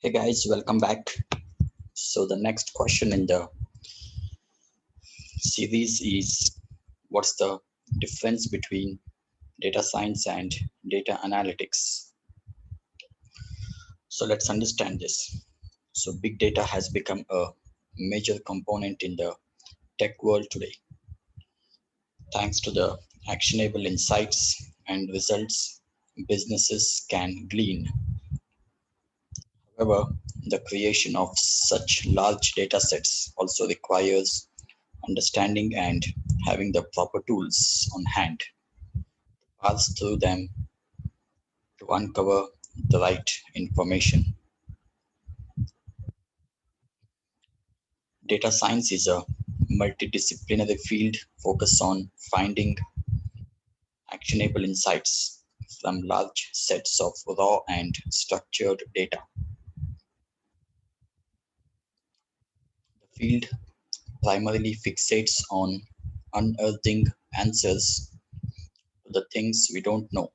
Hey guys, welcome back. So the next question in the series is, what's the difference between data science and data analytics? So let's understand this. So big data has become a major component in the tech world today, thanks to the actionable insights and results businesses can glean. However, the creation of such large data sets also requires understanding and having the proper tools on hand, pass through them to uncover the right information. Data science is a multidisciplinary field focused on finding actionable insights from large sets of raw and structured data. The field primarily fixates on unearthing answers to the things we don't know.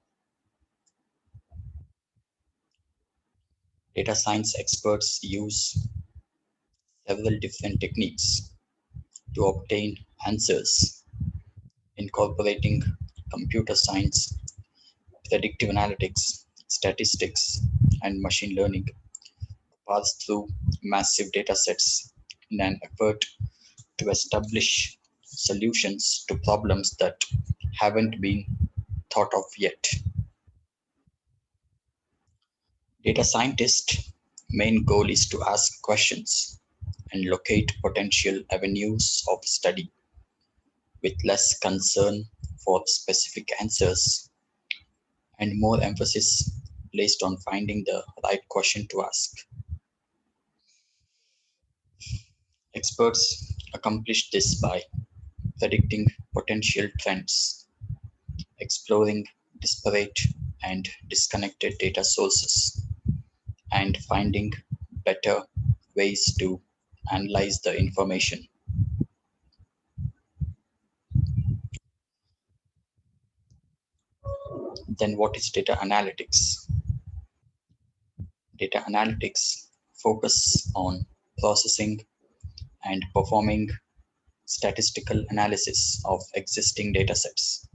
Data science experts use several different techniques to obtain answers, incorporating computer science, predictive analytics, statistics, and machine learning to pass through massive data sets in an effort to establish solutions to problems that haven't been thought of yet. Data scientists' main goal is to ask questions and locate potential avenues of study with less concern for specific answers and more emphasis placed on finding the right question to ask. Experts accomplish this by predicting potential trends, exploring disparate and disconnected data sources, and finding better ways to analyze the information. Then, what is data analytics? Data analytics focus on processing and performing statistical analysis of existing datasets.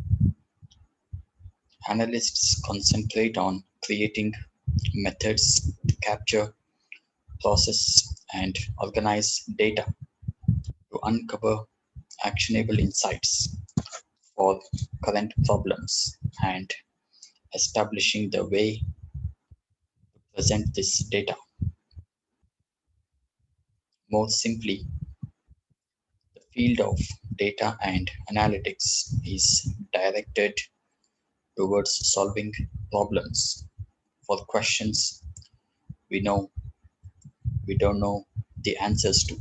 Analysts concentrate on creating methods to capture, process, and organize data to uncover actionable insights for current problems and establishing the way to present this data. More simply, the field of data and analytics is directed towards solving problems for questions we know we don't know the answers to.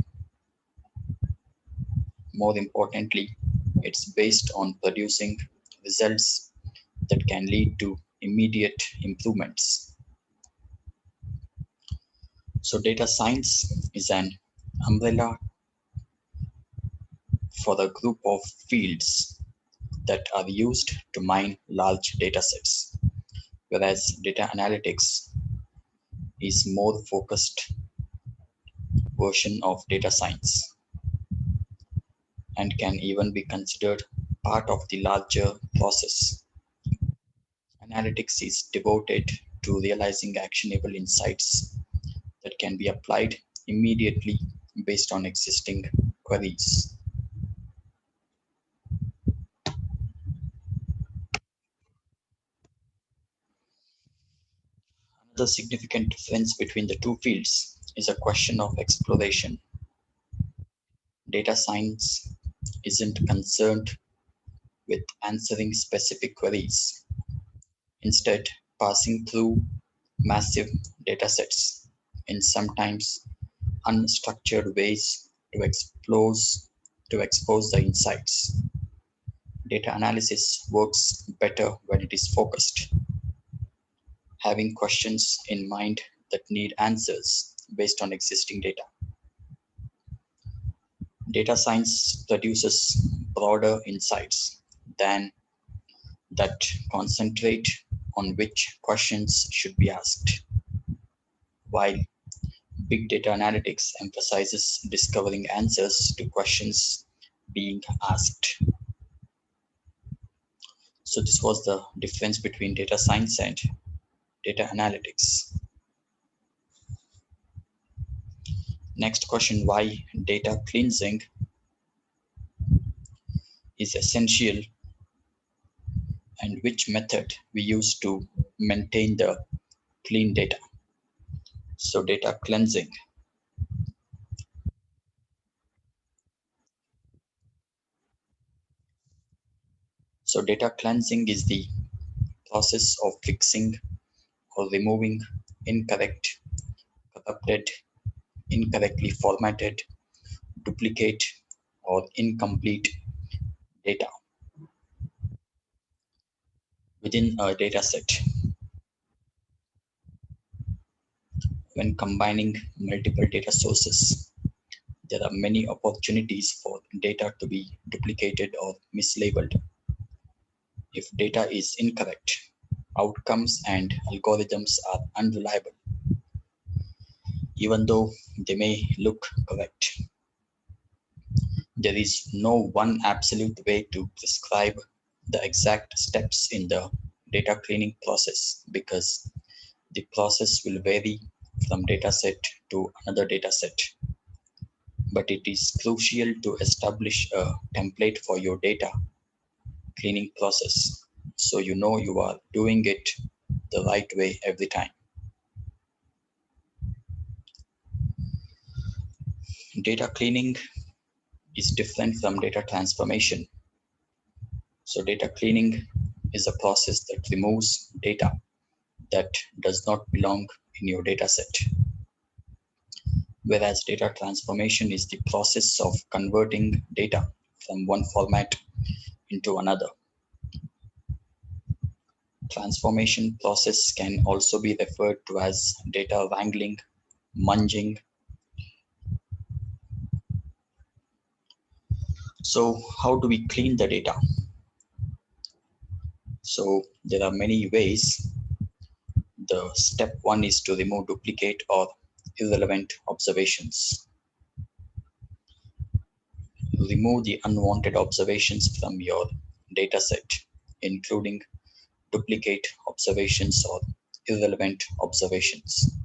More importantly, it's based on producing results that can lead to immediate improvements. So, data science is an umbrella for a group of fields that are used to mine large data sets, whereas data analytics is more focused version of data science and can even be considered part of the larger process. Analytics is devoted to realizing actionable insights that can be applied immediately based on existing queries. Another significant difference between the two fields is a question of exploration. Data science isn't concerned with answering specific queries, instead, passing through massive datasets in sometimes unstructured ways to expose the insights. Data analysis works better when it is focused, having questions in mind that need answers based on existing data. Data science produces broader insights than that concentrate on which questions should be asked, while Big data analytics emphasizes discovering answers to questions being asked. So, this was the difference between data science and data analytics. Next question, why data cleansing is essential and which method we use to maintain the clean data. So, data cleansing. So, data cleansing is the process of fixing or removing incorrect, corrupted, incorrectly formatted, duplicate, or incomplete data within a data set. When combining multiple data sources, there are many opportunities for data to be duplicated or mislabeled. If data is incorrect, outcomes and algorithms are unreliable, even though they may look correct. There is no one absolute way to prescribe the exact steps in the data cleaning process because the process will vary from dataset to another dataset. But it is crucial to establish a template for your data cleaning process so you know you are doing it the right way every time. Data cleaning is different from data transformation. So, data cleaning is a process that removes data that does not belong in your dataset, whereas data transformation is the process of converting data from one format into another. Transformation process can also be referred to as data wrangling, munging. So, how do we clean the data? So, there are many ways. The step one is to remove duplicate or irrelevant observations. Remove the unwanted observations from your dataset, including duplicate observations or irrelevant observations.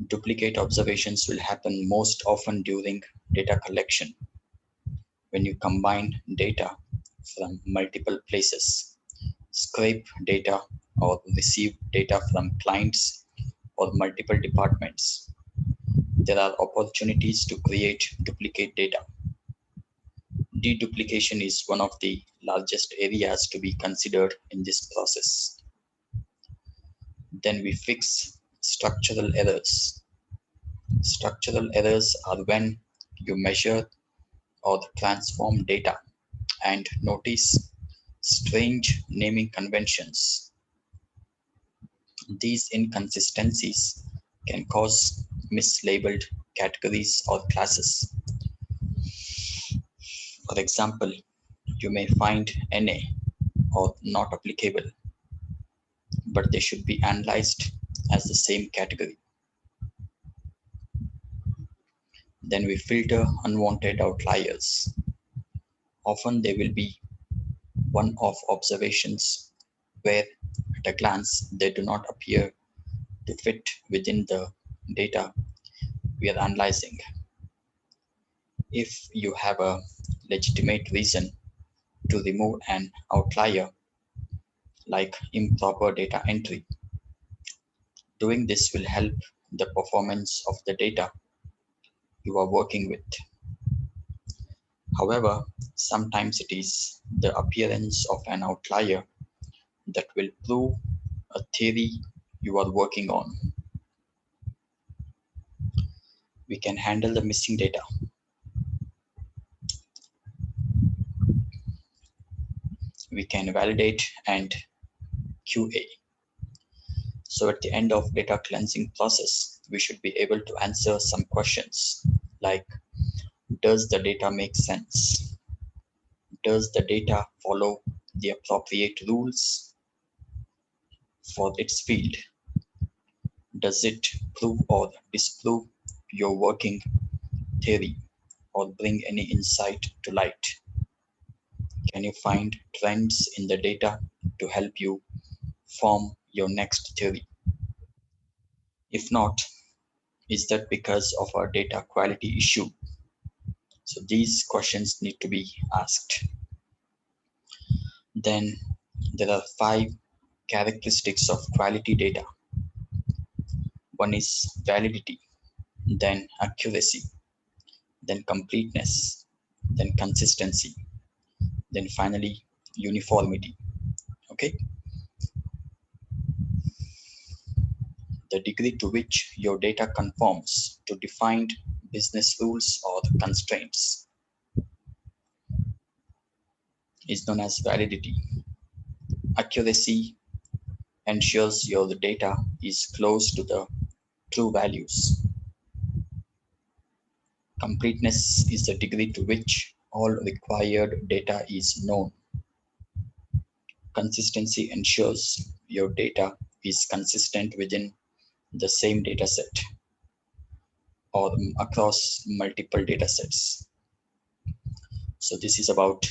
Duplicate observations will happen most often during data collection when you combine data from multiple places, scrape data, or receive data from clients or multiple departments. There are opportunities to create duplicate data. Deduplication is one of the largest areas to be considered in this process. Then we fix structural errors. Structural errors are when you measure or transform data and notice strange naming conventions. These inconsistencies can cause mislabeled categories or classes. For example, you may find NA or not applicable, but they should be analyzed as the same category. Then we filter unwanted outliers. Often they will be one-off observations where at a glance they do not appear to fit within the data we are analyzing. If you have a legitimate reason to remove an outlier, like improper data entry, doing this will help the performance of the data you are working with. However, sometimes it is the appearance of an outlier that will prove a theory you are working on. We can handle the missing data. We can validate and QA. So at the end of data cleansing process, we should be able to answer some questions like, does the data make sense? Does the data follow the appropriate rules for its field? Does it prove or disprove your working theory or bring any insight to light? Can you find trends in the data to help you form your next theory? If not, is that because of a data quality issue? So these questions need to be asked. Then there are 5 characteristics of quality data. One is validity, then accuracy, then completeness, then consistency, then finally uniformity. Okay, the degree to which your data conforms to defined business rules or constraints is known as validity. Accuracy ensures your data is close to the true values. Completeness is the degree to which all required data is known. Consistency ensures your data is consistent within the same dataset or across multiple datasets. So this is about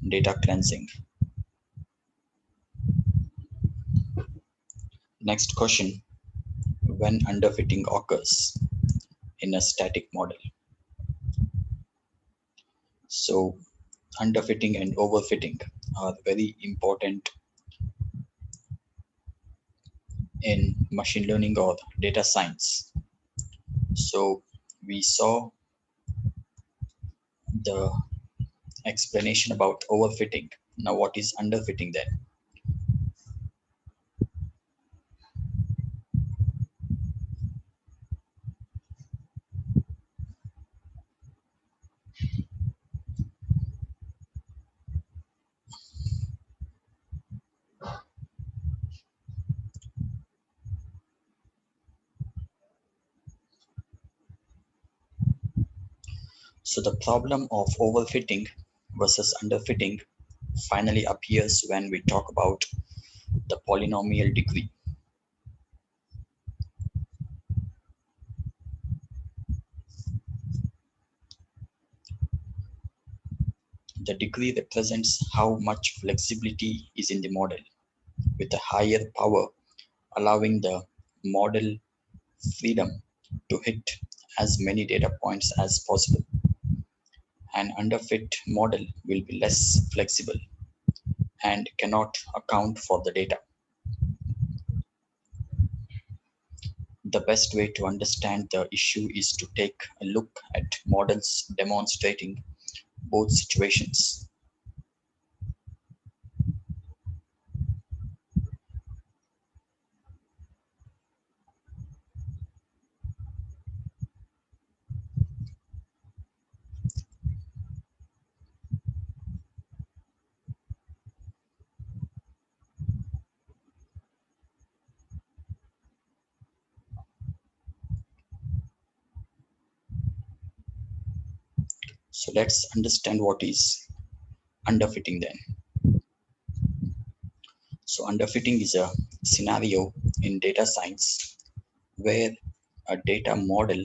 data cleansing. Next question: when underfitting occurs in a static model. So underfitting and overfitting are very important in machine learning or data science. So we saw the explanation about overfitting. Now what is underfitting then? So the problem of overfitting versus underfitting finally appears when we talk about the polynomial degree. The degree represents how much flexibility is in the model, with a higher power allowing the model freedom to hit as many data points as possible. An underfit model will be less flexible and cannot account for the data. The best way to understand the issue is to take a look at models demonstrating both situations. So let's understand what is underfitting then. So underfitting is a scenario in data science where a data model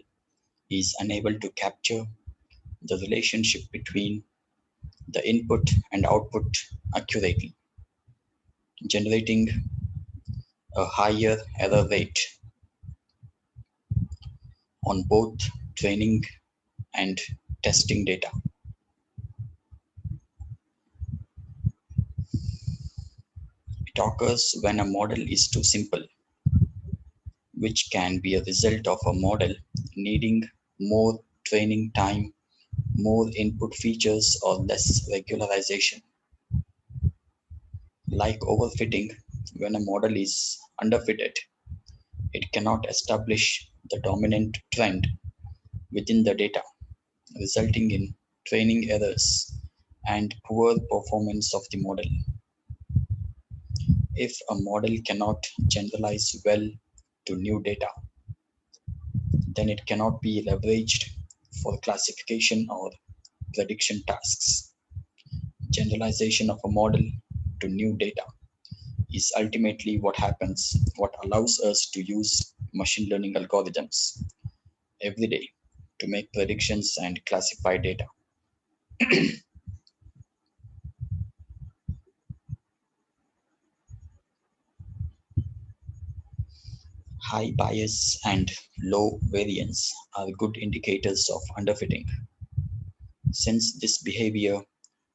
is unable to capture the relationship between the input and output accurately, generating a higher error rate on both training and testing data. It occurs when a model is too simple, which can be a result of a model needing more training time, more input features, or less regularization. Like overfitting, when a model is underfitted, it cannot establish the dominant trend within the data, resulting in training errors and poor performance of the model. If a model cannot generalize well to new data, then it cannot be leveraged for classification or prediction tasks. Generalization of a model to new data is ultimately what allows us to use machine learning algorithms every day to make predictions and classify data. High bias and low variance are good indicators of underfitting, since this behavior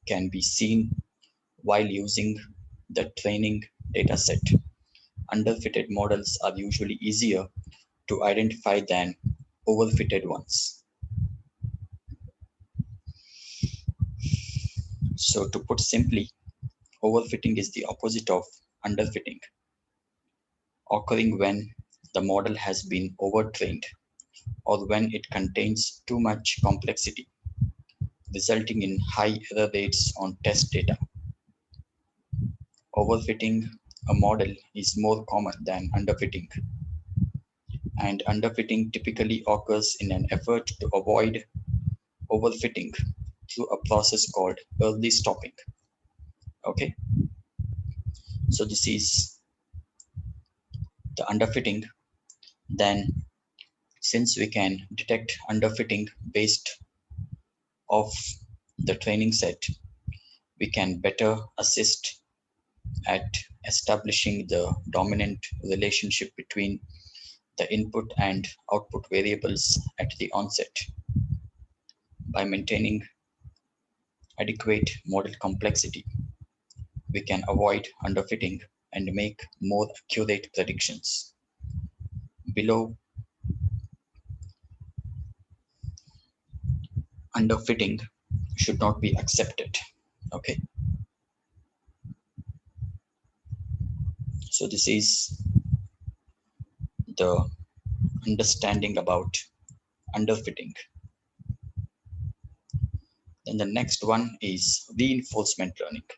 can be seen while using the training dataset. Underfitted models are usually easier to identify than overfitted ones. So, to put simply, overfitting is the opposite of underfitting, occurring when the model has been overtrained or when it contains too much complexity, resulting in high error rates on test data. Overfitting a model is more common than underfitting, and underfitting typically occurs in an effort to avoid overfitting through a process called early stopping. Okay, so this is the underfitting. Then, since we can detect underfitting based off the training set, we can better assist at establishing the dominant relationship between the input and output variables at the onset. By maintaining adequate model complexity, we can avoid underfitting and make more accurate predictions. Below, underfitting should not be accepted. Okay, so this is the understanding about underfitting. Then the next one is reinforcement learning.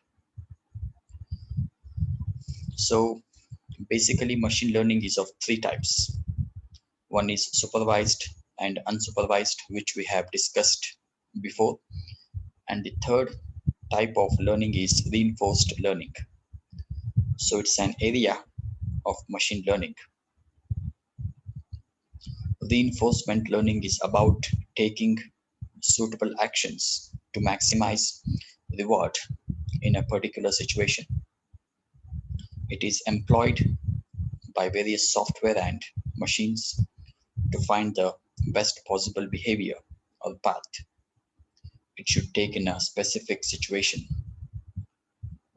So basically, machine learning is of three types. One is supervised and unsupervised, which we have discussed before. And the third type of learning is reinforced learning. So it's an area of machine learning. Reinforcement learning is about taking suitable actions to maximize reward in a particular situation. It is employed by various software and machines to find the best possible behavior or path it should take in a specific situation.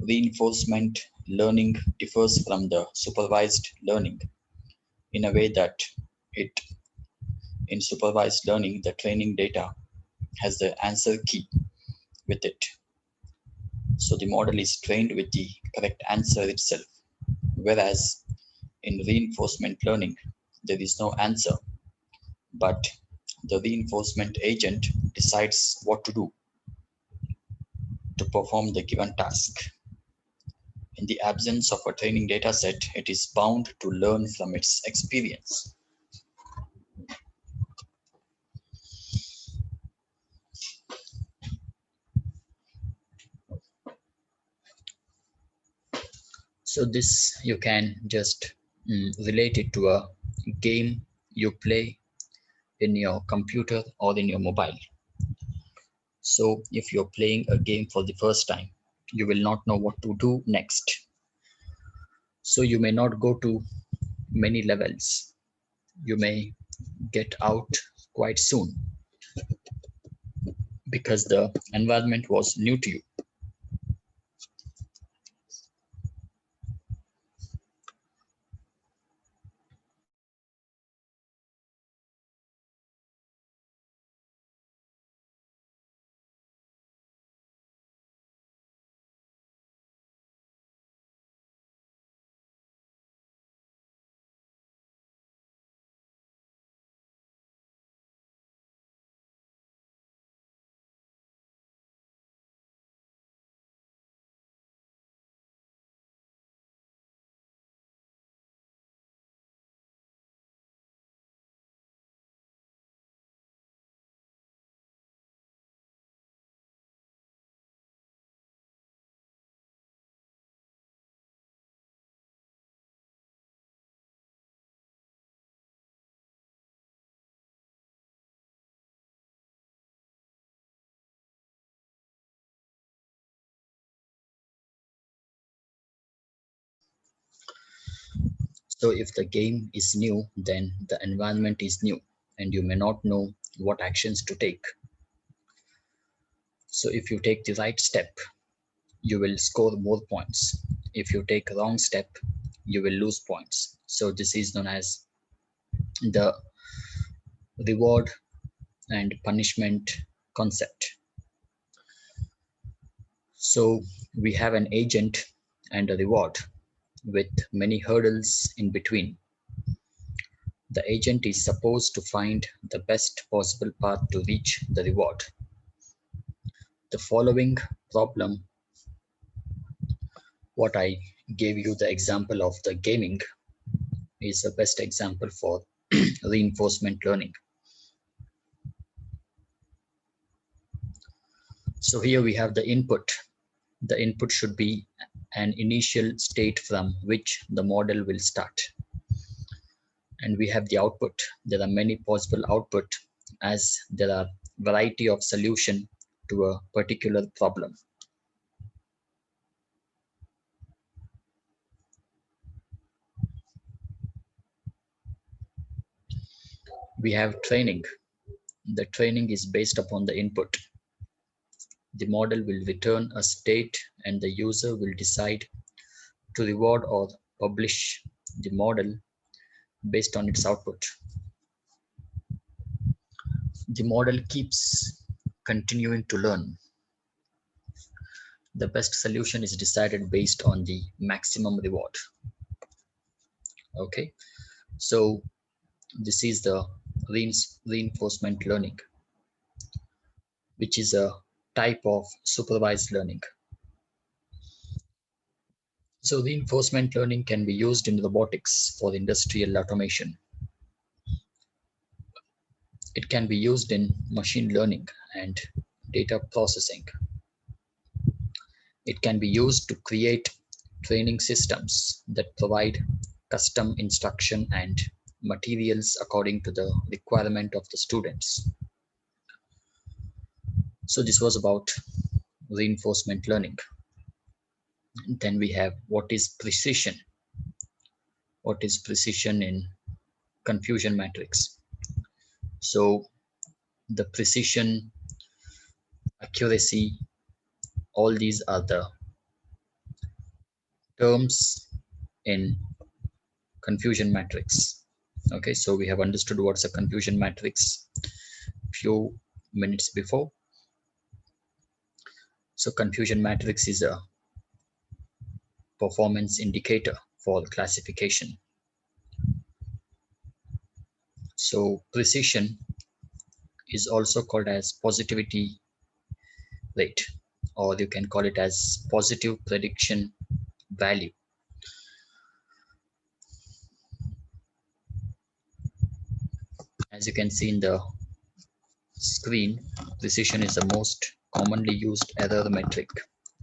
Reinforcement learning differs from the supervised learning in a way that it in supervised learning the training data has the answer key with it. So the model is trained with the correct answer itself. Whereas in reinforcement learning, there is no answer, but the reinforcement agent decides what to do to perform the given task. In the absence of a training data set, it is bound to learn from its experience. So this you can just relate it to a game you play in your computer or in your mobile. So if you're playing a game for the first time, you will not know what to do next. So you may not go to many levels. You may get out quite soon because the environment was new to you. So if the game is new, then the environment is new and you may not know what actions to take. So if you take the right step, you will score more points. If you take a wrong step, you will lose points. So this is known as the reward and punishment concept. So we have an agent and a reward with many hurdles in between. The agent is supposed to find the best possible path to reach the reward. The following problem, what I gave you the example of the gaming, is the best example for reinforcement learning. So here we have the input. The input should be an initial state from which the model will start. And we have the output. There are many possible output as there are variety of solution to a particular problem. We have training. The training is based upon the input. The model will return a state and the user will decide to reward or publish the model based on its output. The model keeps continuing to learn. The best solution is decided based on the maximum reward. Okay, so this is the reinforcement learning, which is a type of supervised learning. So reinforcement learning can be used in robotics for industrial automation. It can be used in machine learning and data processing. It can be used to create training systems that provide custom instruction and materials according to the requirement of the students. So this was about reinforcement learning. Then we have what is precision. What is precision in confusion matrix? So the precision, accuracy, all these are the terms in confusion matrix. Okay, so we have understood what's a confusion matrix few minutes before. So confusion matrix is a performance indicator for classification. So precision is also called as positivity rate, or you can call it as positive prediction value. As you can see in the screen, precision is the most commonly used error metric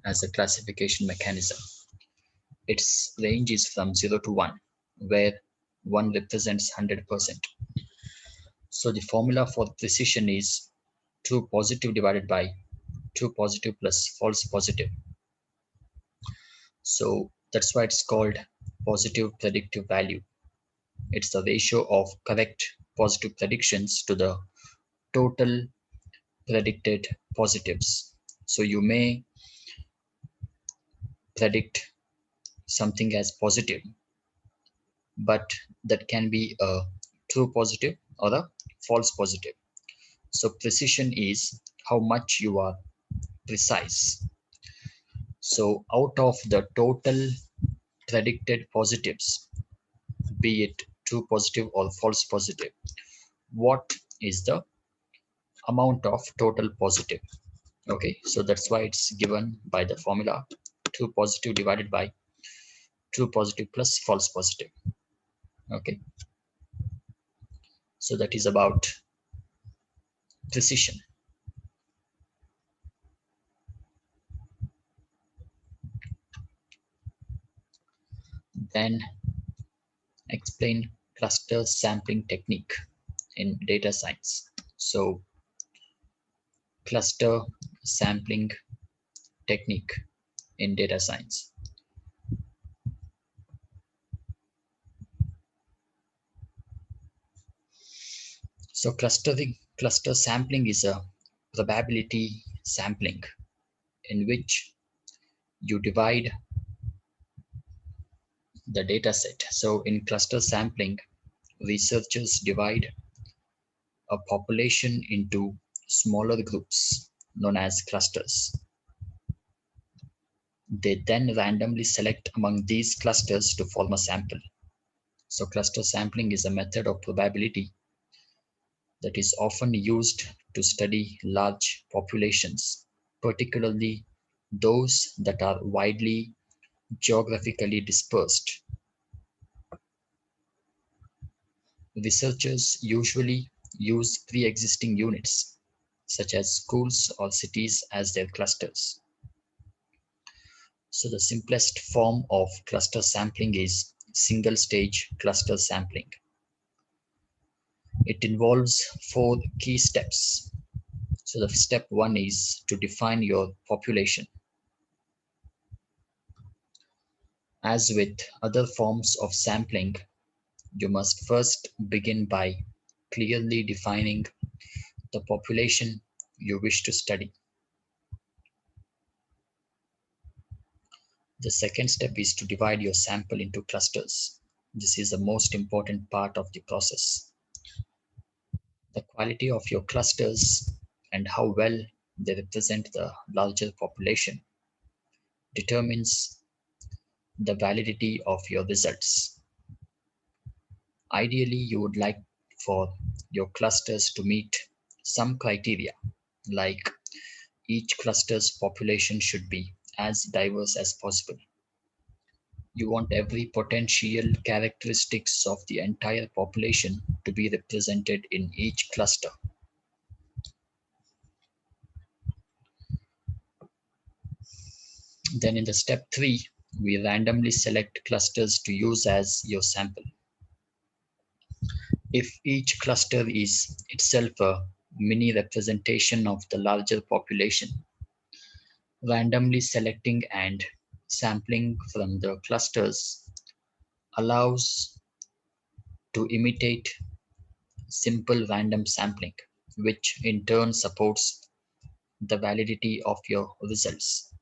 as a classification mechanism. Its range is from 0 to 1, where 1 represents 100%. So the formula for precision is true positive divided by true positive plus false positive. So that's why it's called positive predictive value. It's the ratio of correct positive predictions to the total predicted positives. So you may predict something as positive, but that can be a true positive or a false positive. So precision is how much you are precise. So out of the total predicted positives, be it true positive or false positive, what is the amount of total positive? Okay, so that's why it's given by the formula true positive divided by true positive plus false positive. Okay, so that is about precision. Then explain cluster sampling technique in data science. So cluster sampling technique in data science. So cluster sampling is a probability sampling in which you divide the data set. So in cluster sampling, researchers divide a population into smaller groups known as clusters. They then randomly select among these clusters to form a sample. So cluster sampling is a method of probability that is often used to study large populations, particularly those that are widely geographically dispersed. Researchers usually use pre-existing units, such as schools or cities, as their clusters. So the simplest form of cluster sampling is single-stage cluster sampling. It involves 4 key steps. So the step 1 is to define your population. As with other forms of sampling, you must first begin by clearly defining the population you wish to study. The second step is to divide your sample into clusters. This is the most important part of the process. The quality of your clusters and how well they represent the larger population determines the validity of your results. Ideally, you would like for your clusters to meet some criteria, like each cluster's population should be as diverse as possible. You want every potential characteristics of the entire population to be represented in each cluster. Then in the step 3, we randomly select clusters to use as your sample. If each cluster is itself a mini representation of the larger population, randomly selecting and sampling from the clusters allows to imitate simple random sampling, which in turn supports the validity of your results.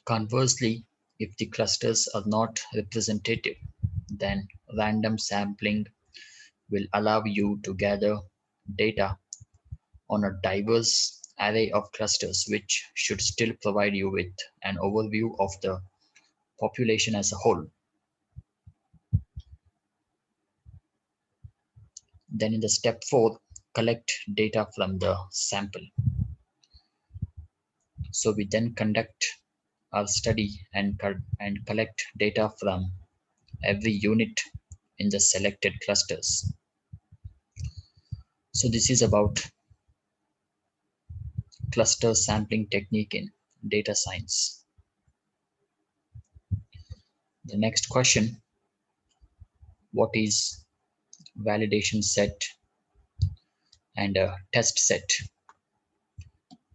Conversely, if the clusters are not representative, then random sampling will allow you to gather data on a diverse array of clusters, which should still provide you with an overview of the population as a whole. Then in the step 4, collect data from the sample. So we then conduct our study and collect data from every unit in the selected clusters. So this is about cluster sampling technique in data science. The next question, what is validation set and a test set?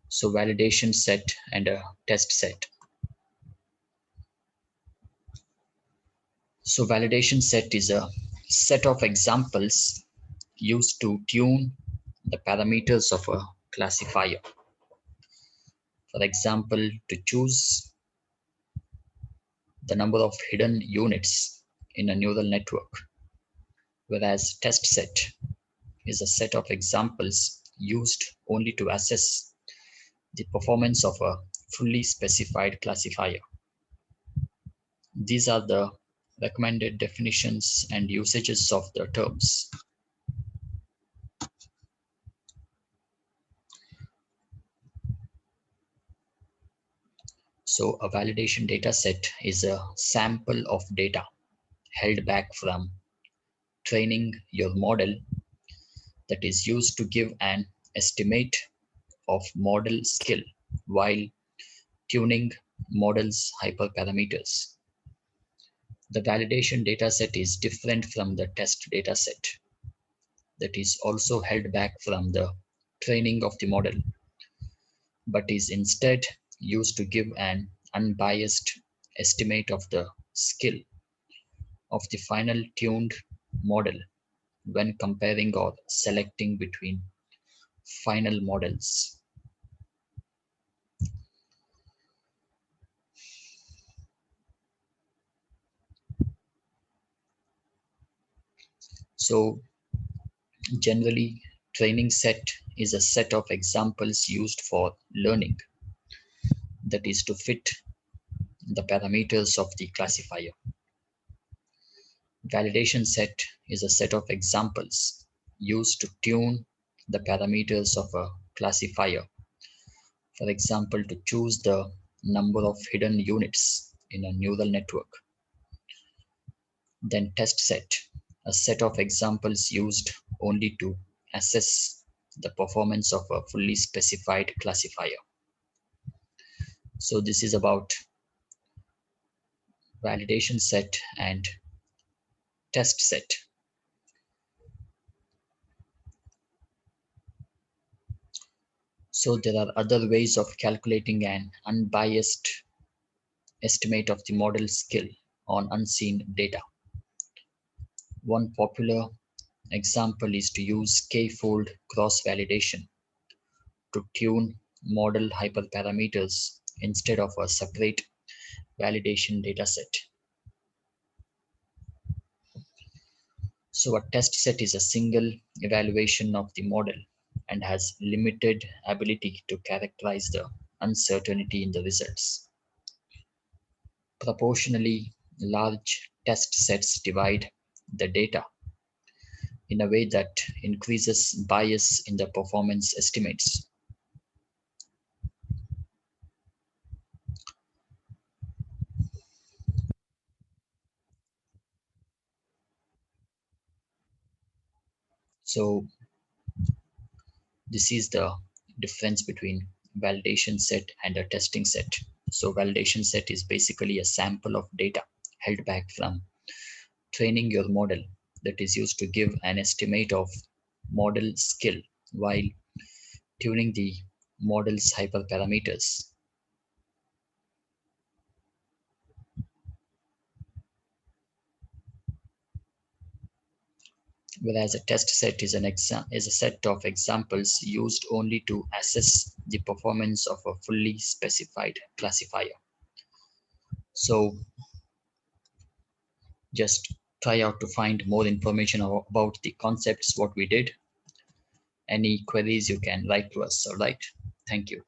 So validation set and a test set. So validation set is a set of examples used to tune the parameters of a classifier. For example, to choose the number of hidden units in a neural network, whereas test set is a set of examples used only to assess the performance of a fully specified classifier. These are the recommended definitions and usages of the terms. So a validation data set is a sample of data held back from training your model that is used to give an estimate of model skill while tuning model's hyperparameters. The validation dataset is different from the test dataset that is also held back from the training of the model, but is instead used to give an unbiased estimate of the skill of the final tuned model when comparing or selecting between final models. So, generally, training set is a set of examples used for learning, that is, to fit the parameters of the classifier. Validation set is a set of examples used to tune the parameters of a classifier. For example, to choose the number of hidden units in a neural network. Then test set, a set of examples used only to assess the performance of a fully specified classifier. So this is about validation set and test set. So there are other ways of calculating an unbiased estimate of the model skill on unseen data. One popular example is to use k-fold cross-validation to tune model hyperparameters instead of a separate validation dataset. So a test set is a single evaluation of the model and has limited ability to characterize the uncertainty in the results. Proportionally large test sets divide the data in a way that increases bias in the performance estimates. So this is the difference between validation set and a testing set. So validation set is basically a sample of data held back from training your model that is used to give an estimate of model skill while tuning the model's hyperparameters. Whereas a test set is is a set of examples used only to assess the performance of a fully specified classifier. So just try out to find more information about the concepts what we did. Any queries you can write to us. All right. Thank you.